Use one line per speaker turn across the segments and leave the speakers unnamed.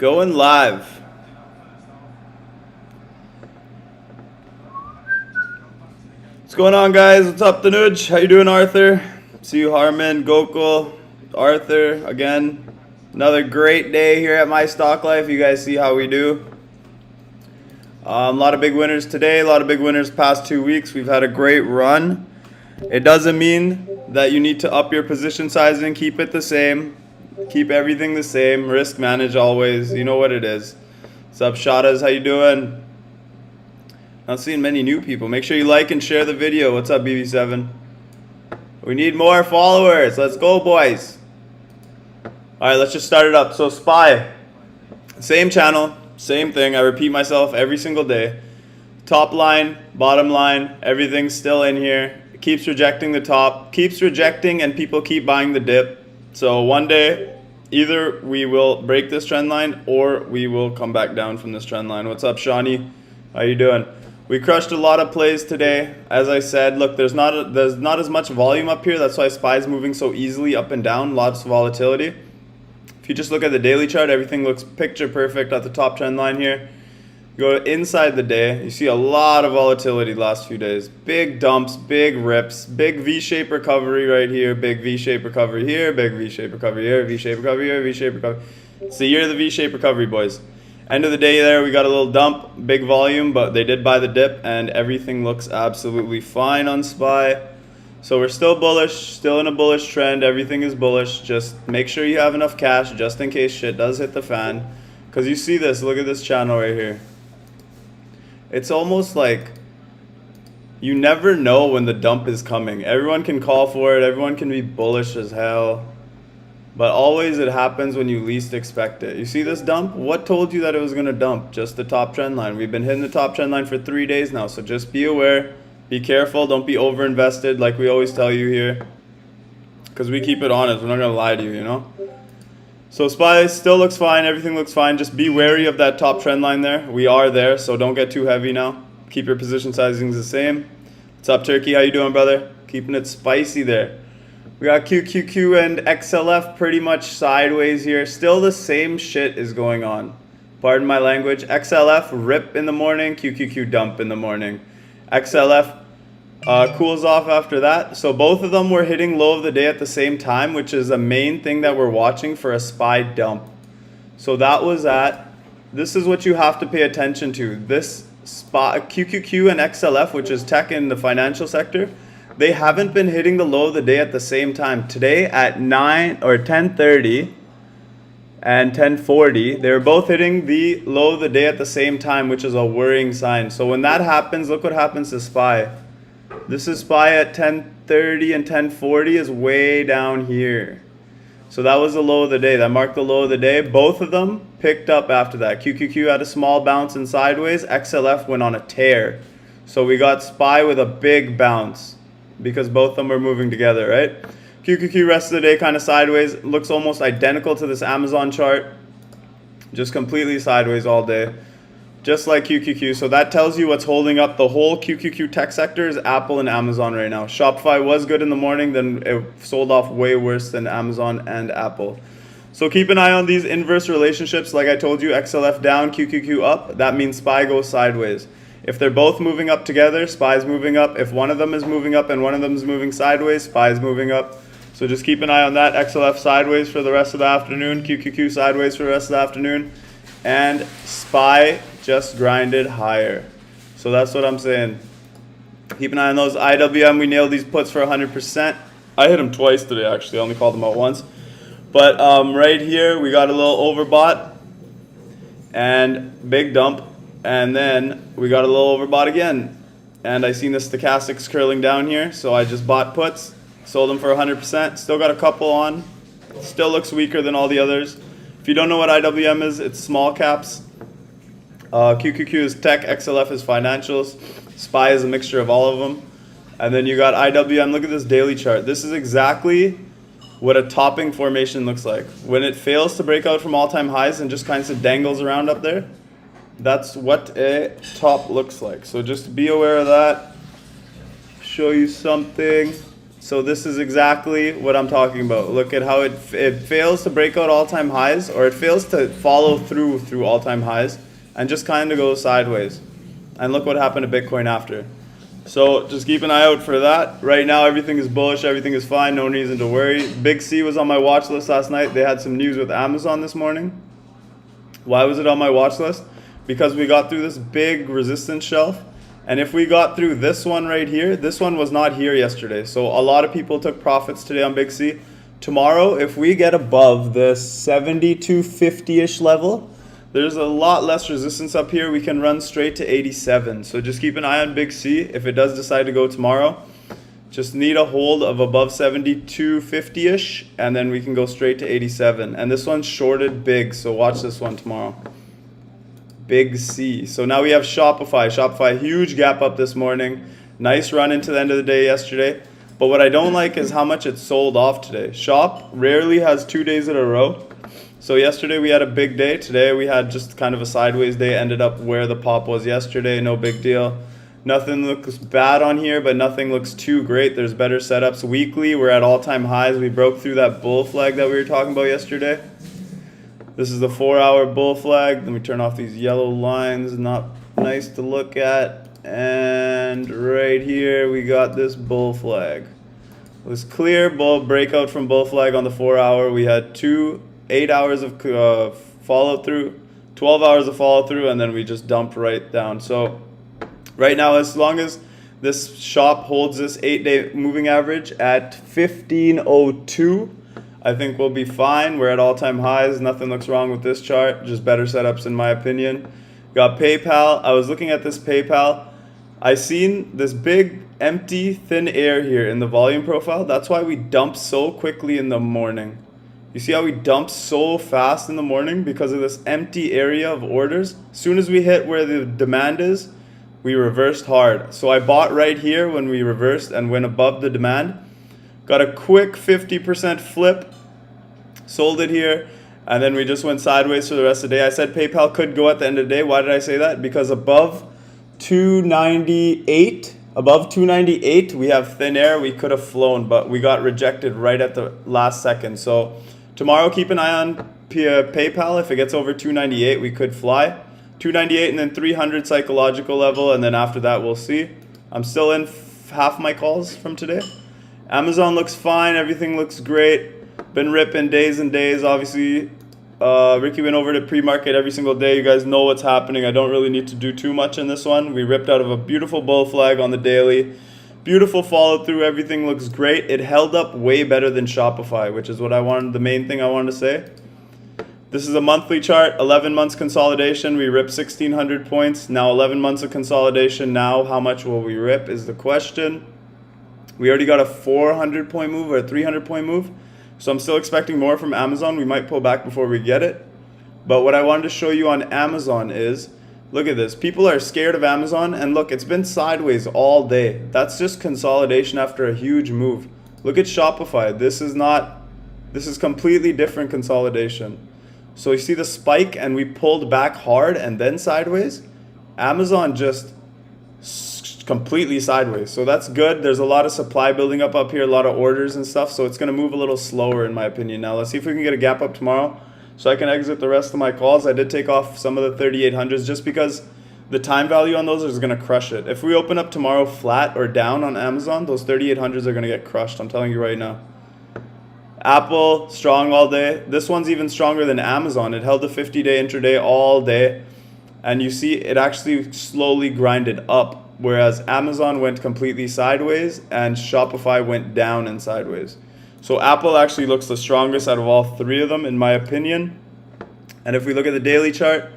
Going live. What's going on, guys? What's up, Tanuj? How you doing, Arthur? See you, Harman, Gokul, Arthur, again. Another great day here at My Stock Life. You guys see how we do. A lot of big winners today, a lot of big winners past 2 weeks. We've had a great run. It doesn't mean that you need to up your position sizing. Keep it the same. Keep everything the same. Risk manage always. You know what it is. What's up, Shadas? How you doing? Not seeing many new people. Make sure you like and share the video. What's up, BB7? We need more followers. Let's go, boys. All right, let's just start it up. So SPY, same channel, same thing. I repeat myself every single day. Top line, bottom line, everything's still in here. It keeps rejecting the top, keeps rejecting, and people keep buying the dip. So one day, either we will break this trend line or we will come back down from this trend line. What's up, Shawnee? How you doing? We crushed a lot of plays today. As I said, look, there's not as much volume up here. That's why SPY is moving so easily up and down. Lots of volatility. If you just look at the daily chart, everything looks picture perfect at the top trend line here. Go inside the day, you see a lot of volatility the last few days. Big dumps, big rips, big V-shaped recovery right here, big V-shaped recovery here, big V-shaped recovery here, V-shaped recovery here, V-shaped recovery. It's the year of the V-shaped recovery, boys. End of the day there, we got a little dump, big volume, but they did buy the dip, and everything looks absolutely fine on SPY. So we're still bullish, still in a bullish trend. Everything is bullish. Just make sure you have enough cash just in case shit does hit the fan. Because you see this, look at this channel right here. It's almost like you never know when the dump is coming. Everyone can call for it. Everyone can be bullish as hell. But always it happens when you least expect it. You see this dump? What told you that it was going to dump? Just the top trend line. We've been hitting the top trend line for 3 days now. So just be aware. Be careful. Don't be over-invested like we always tell you here. Because we keep it honest. We're not going to lie to you, you know? So SPY still looks fine. Everything looks fine. Just be wary of that top trend line there. We are there, so don't get too heavy now. Keep your position sizings the same. What's up, Turkey? How you doing, brother? Keeping it spicy there. We got QQQ and XLF pretty much sideways here. Still the same shit is going on. Pardon my language. XLF rip in the morning. QQQ dump in the morning. XLF cools off after that. So both of them were hitting low of the day at the same time, which is the main thing that we're watching for a SPY dump. So that was this is what you have to pay attention to. This SPY, QQQ and XLF, which is tech in the financial sector, they haven't been hitting the low of the day at the same time. Today at 9 or 10:30 and 10:40, they were both hitting the low of the day at the same time, which is a worrying sign. So when that happens, look what happens to SPY. This is SPY at 10:30 and 10:40 is way down here. So that was the low of the day. That marked the low of the day. Both of them picked up after that. QQQ had a small bounce and sideways. XLF went on a tear. So we got SPY with a big bounce because both of them were moving together, right? QQQ rest of the day kind of sideways. Looks almost identical to this Amazon chart. Just completely sideways all day. Just like QQQ. So that tells you what's holding up the whole QQQ tech sector is Apple and Amazon right now. Shopify was good in the morning, then it sold off way worse than Amazon and Apple. So keep an eye on these inverse relationships. Like I told you, XLF down, QQQ up. That means SPY goes sideways. If they're both moving up together, SPY is moving up. If one of them is moving up and one of them is moving sideways, SPY is moving up. So just keep an eye on that. XLF sideways for the rest of the afternoon. QQQ sideways for the rest of the afternoon. And SPY just grinded higher. So that's what I'm saying. Keep an eye on those. IWM, we nailed these puts for 100%. I hit them twice today, actually. I only called them out once. But right here, we got a little overbought and big dump. And then we got a little overbought again. And I seen the stochastics curling down here. So I just bought puts, sold them for 100%. Still got a couple on. Still looks weaker than all the others. If you don't know what IWM is, it's small caps. QQQ is tech, XLF is financials, SPY is a mixture of all of them. And then you got IWM, look at this daily chart. This is exactly what a topping formation looks like. When it fails to break out from all-time highs and just kind of dangles around up there, that's what a top looks like. So just be aware of that. Show you something. So this is exactly what I'm talking about. Look at how it fails to break out all-time highs, or it fails to follow through all-time highs, and just kind of goes sideways. And look what happened to Bitcoin after. So just keep an eye out for that. Right now everything is bullish, everything is fine, no reason to worry. Big C was on my watch list last night. They had some news with Amazon this morning. Why was it on my watch list? Because we got through this big resistance shelf. And if we got through this one right here, this one was not here yesterday. So a lot of people took profits today on Big C. Tomorrow, if we get above the 72.50-ish level, there's a lot less resistance up here. We can run straight to 87. So just keep an eye on Big C. If it does decide to go tomorrow, just need a hold of above 72.50-ish, and then we can go straight to 87. And this one's shorted big, so watch this one tomorrow. Big C. So now we have Shopify. Shopify, huge gap up this morning. Nice run into the end of the day yesterday. But what I don't like is how much it sold off today. Shop rarely has 2 days in a row. So yesterday we had a big day. Today we had just kind of a sideways day. Ended up where the pop was yesterday. No big deal. Nothing looks bad on here, but nothing looks too great. There's better setups. Weekly, we're at all-time highs. We broke through that bull flag that we were talking about yesterday. This is the 4-hour bull flag. Let me turn off these yellow lines. Not nice to look at. And right here, we got this bull flag. It was clear bull breakout from bull flag on the 4-hour. We had 8 hours of follow through, 12 hours of follow through, and then we just dumped right down. So right now, as long as this shop holds this 8-day moving average at 1502, I think we'll be fine. We're at all-time highs. Nothing looks wrong with this chart. Just better setups in my opinion. Got PayPal. I was looking at this PayPal. I seen this big empty thin air here in the volume profile. That's why we dump so quickly in the morning. You see how we dump so fast in the morning? Because of this empty area of orders. As soon as we hit where the demand is, we reversed hard. So I bought right here when we reversed and went above the demand. Got a quick 50% flip, sold it here, and then we just went sideways for the rest of the day. I said PayPal could go at the end of the day. Why did I say that? Because above 298, we have thin air. We could have flown, but we got rejected right at the last second. So tomorrow, keep an eye on PayPal. If it gets over 298, we could fly. 298 and then 300 psychological level, and then after that, we'll see. I'm still in half my calls from today. Amazon looks fine. Everything looks great. Been ripping days and days. Obviously, Ricky went over to pre-market every single day. You guys know what's happening. I don't really need to do too much in this one. We ripped out of a beautiful bull flag on the daily. Beautiful follow through. Everything looks great. It held up way better than Shopify, which is what I wanted. The main thing I wanted to say. This is a monthly chart. 11 months consolidation. We ripped 1,600 points. Now 11 months of consolidation. Now how much will we rip is the question. We already got a 400-point move or a 300-point move. So I'm still expecting more from Amazon. We might pull back before we get it. But what I wanted to show you on Amazon is, look at this. People are scared of Amazon. And look, it's been sideways all day. That's just consolidation after a huge move. Look at Shopify. This is completely different consolidation. So you see the spike and we pulled back hard and then sideways. Amazon just completely sideways. So that's good. There's a lot of supply building up here, a lot of orders and stuff. So it's going to move a little slower in my opinion. Now let's see if we can get a gap up tomorrow so I can exit the rest of my calls. I did take off some of the 3800s just because the time value on those is going to crush it. If we open up tomorrow flat or down on Amazon, those 3800s are going to get crushed. I'm telling you right now. Apple, strong all day. This one's even stronger than Amazon. It held the 50-day intraday all day. And you see it actually slowly grinded up. Whereas Amazon went completely sideways and Shopify went down and sideways. So Apple actually looks the strongest out of all three of them in my opinion. And if we look at the daily chart,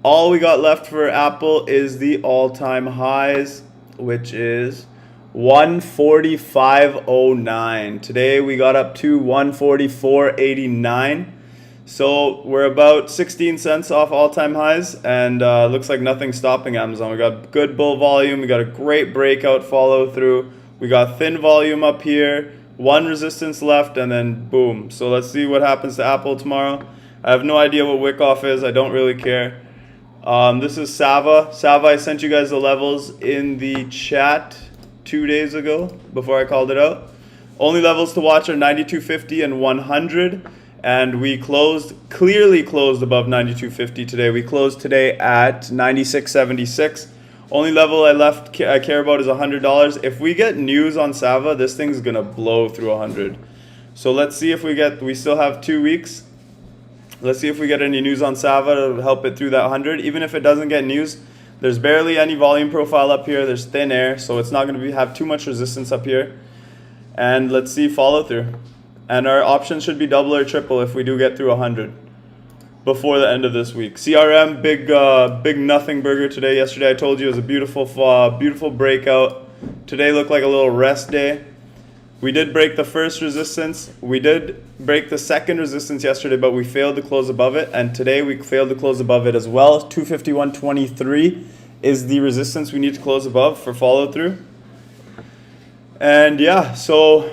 all we got left for Apple is the all-time highs, which is 145.09. Today we got up to 144.89. So we're about 16 cents off all-time highs, and looks like nothing's stopping Amazon. We got good bull volume. We got a great breakout follow through. We got thin volume up here, one resistance left, and then boom. So let's see what happens to Apple tomorrow. I have no idea what wick off is. I don't really care. This is Sava. Sava, I sent you guys the levels in the chat 2 days ago before I called it out. Only levels to watch are 92.50 and 100. And we clearly closed above 92.50 today. We closed today at 96.76. Only level I care about is $100. If we get news on Sava, this thing's gonna blow through 100. So let's see if we still have 2 weeks. Let's see if we get any news on Sava to help it through that 100. Even if it doesn't get news, there's barely any volume profile up here. There's thin air, so it's not going to have too much resistance up here. And let's see follow through. And our options should be double or triple if we do get through 100 before the end of this week. CRM, big nothing burger today. Yesterday I told you it was a beautiful breakout. Today looked like a little rest day. We did break the first resistance. We did break the second resistance yesterday, but we failed to close above it. And today we failed to close above it as well. 251.23 is the resistance we need to close above for follow through. And yeah, so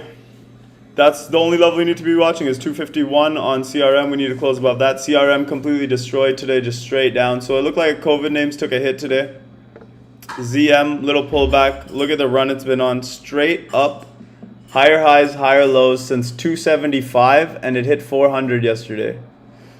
that's the only level we need to be watching is 251 on CRM. We need to close above that. CRM completely destroyed today, just straight down. So it looked like COVID names took a hit today. ZM, little pullback. Look at the run it's been on, straight up. Higher highs, higher lows since 275, and it hit 400 yesterday.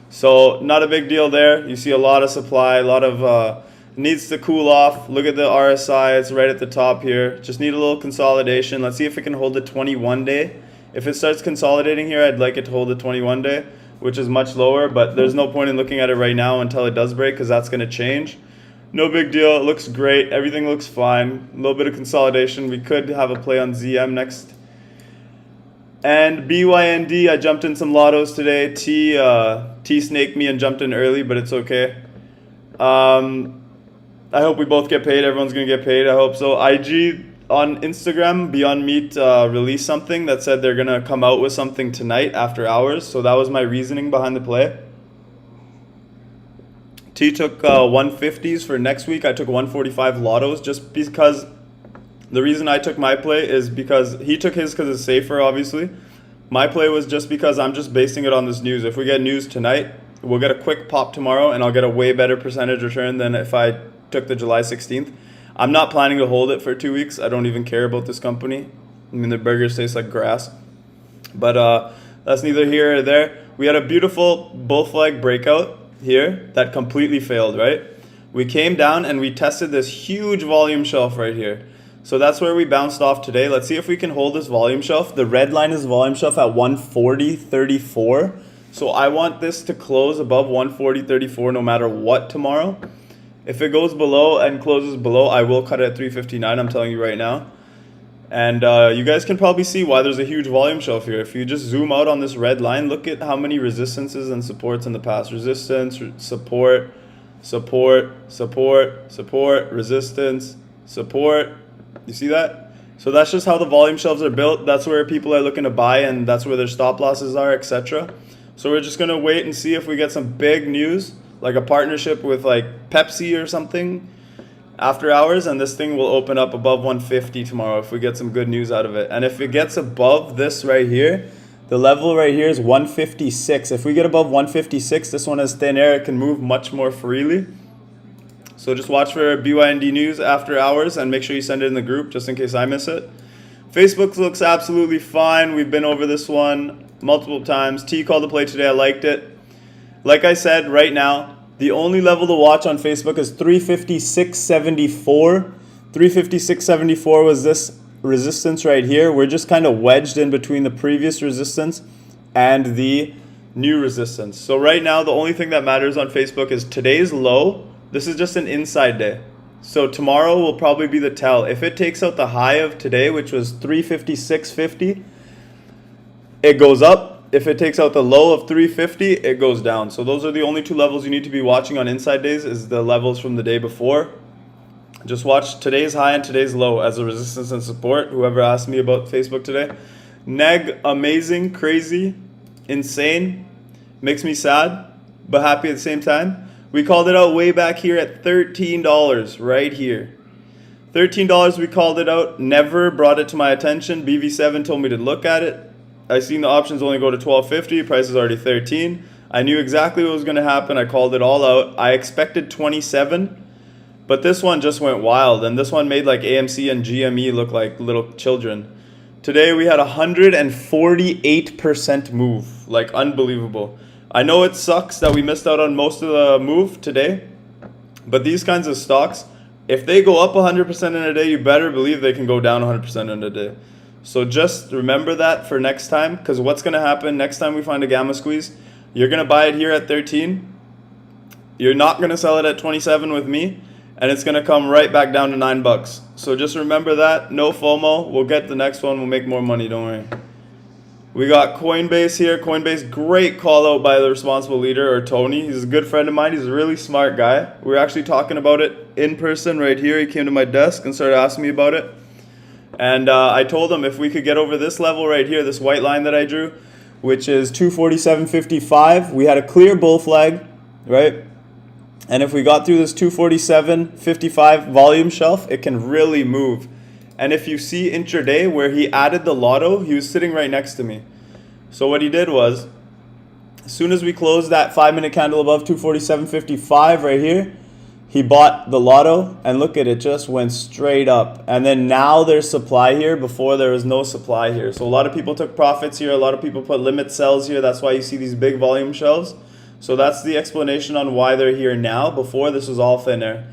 So not a big deal there. You see a lot of supply, a lot of needs to cool off. Look at the RSI, it's right at the top here. Just need a little consolidation. Let's see if it can hold the 21 day. If it starts consolidating here, I'd like it to hold the 21 day, which is much lower, but there's no point in looking at it right now until it does break because that's going to change. No big deal. It looks great. Everything looks fine. A little bit of consolidation. We could have a play on ZM next. And BYND, I jumped in some lottos today. T snaked me and jumped in early, but it's okay. I hope we both get paid. Everyone's going to get paid. I hope so. IG on Instagram, Beyond Meat released something that said they're going to come out with something tonight after hours. So that was my reasoning behind the play. T took 150s for next week. I took 145 lottos just because... The reason I took my play is because he took his because it's safer, obviously. My play was just because I'm just basing it on this news. If we get news tonight, we'll get a quick pop tomorrow, and I'll get a way better percentage return than if I took the July 16th. I'm not planning to hold it for 2 weeks. I don't even care about this company. I mean, the burgers taste like grass. But that's neither here or there. We had a beautiful bull flag breakout here that completely failed, right? We came down and we tested this huge volume shelf right here. So that's where we bounced off today. Let's see if we can hold this volume shelf. The red line is volume shelf at 140.34. So I want this to close above 140.34 no matter what tomorrow. If it goes below and closes below, I will cut it at 359. I'm telling you right now. And you guys can probably see why there's a huge volume shelf here. If you just zoom out on this red line, look at how many resistances and supports in the past. Resistance, support, support, support, support, resistance, support. You see that? So that's just how the volume shelves are built. That's where people are looking to buy, and that's where their stop losses are, etc. So we're just going to wait and see if we get some big news, like a partnership with like Pepsi or something after hours, and this thing will open up above 150 tomorrow if we get some good news out of it. And if it gets above this right here, the level right here is 156. If we get above 156, this one has thin air. It can move much more freely. So just watch for BYND news after hours and make sure you send it in the group just in case I miss it. Facebook looks absolutely fine. We've been over this one multiple times. T called the play today. I liked it. Like I said, right now, the only level to watch on Facebook is 356.74. 356.74 was this resistance right here. We're just kind of wedged in between the previous resistance and the new resistance. So right now, the only thing that matters on Facebook is today's low. This is just an inside day. So tomorrow will probably be the tell. If it takes out the high of today, which was 356.50, it goes up. If it takes out the low of 350, it goes down. So those are the only two levels you need to be watching on inside days, is the levels from the day before. Just watch today's high and today's low as a resistance and support. Whoever asked me about Facebook today. Neg, amazing, crazy, insane. Makes me sad, but happy at the same time. We called it out way back here at $13 right here. $13 we called it out. Never brought it to my attention. BV7 told me to look at it. I seen the options only go to $12.50. Price is already $13. I knew exactly what was going to happen. I called it all out. I expected 27, but this one just went wild. And this one made like AMC and GME look like little children. Today we had 148% move, like unbelievable. I know it sucks that we missed out on most of the move today, but these kinds of stocks, if they go up 100% in a day, you better believe they can go down 100% in a day. So just remember that for next time, because what's going to happen next time we find a gamma squeeze, you're going to buy it here at 13. You're not going to sell it at 27 with me, and it's going to come right back down to $9. So just remember that. No FOMO. We'll get the next one. We'll make more money. Don't worry. We got Coinbase here. Coinbase, great call out by the responsible leader, or Tony. He's a good friend of mine. He's a really smart guy. We were actually talking about it in person right here. He came to my desk and started asking me about it. And I told him if we could get over this level right here, this white line that I drew, which is 247.55, we had a clear bull flag, right? And if we got through this 247.55 volume shelf, it can really move. And if you see intraday where he added the lotto, he was sitting right next to me. So what he did was, as soon as we closed that 5-minute candle above 247.55 right here, he bought the lotto, and look at it, just went straight up. And then now there's supply here. Before there was no supply here. So a lot of people took profits here. A lot of people put limit sells here. That's why you see these big volume shelves. So that's the explanation on why they're here now. Before, this was all thin air.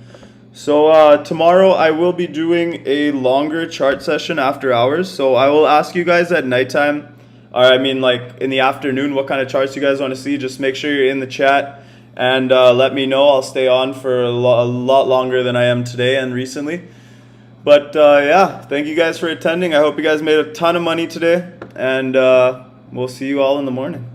So tomorrow I will be doing a longer chart session after hours. So I will ask you guys at nighttime, or I mean like in the afternoon, what kind of charts you guys want to see. Just make sure you're in the chat and let me know. I'll stay on for a lot longer than I am today and recently. But yeah, thank you guys for attending. I hope you guys made a ton of money today, and we'll see you all in the morning.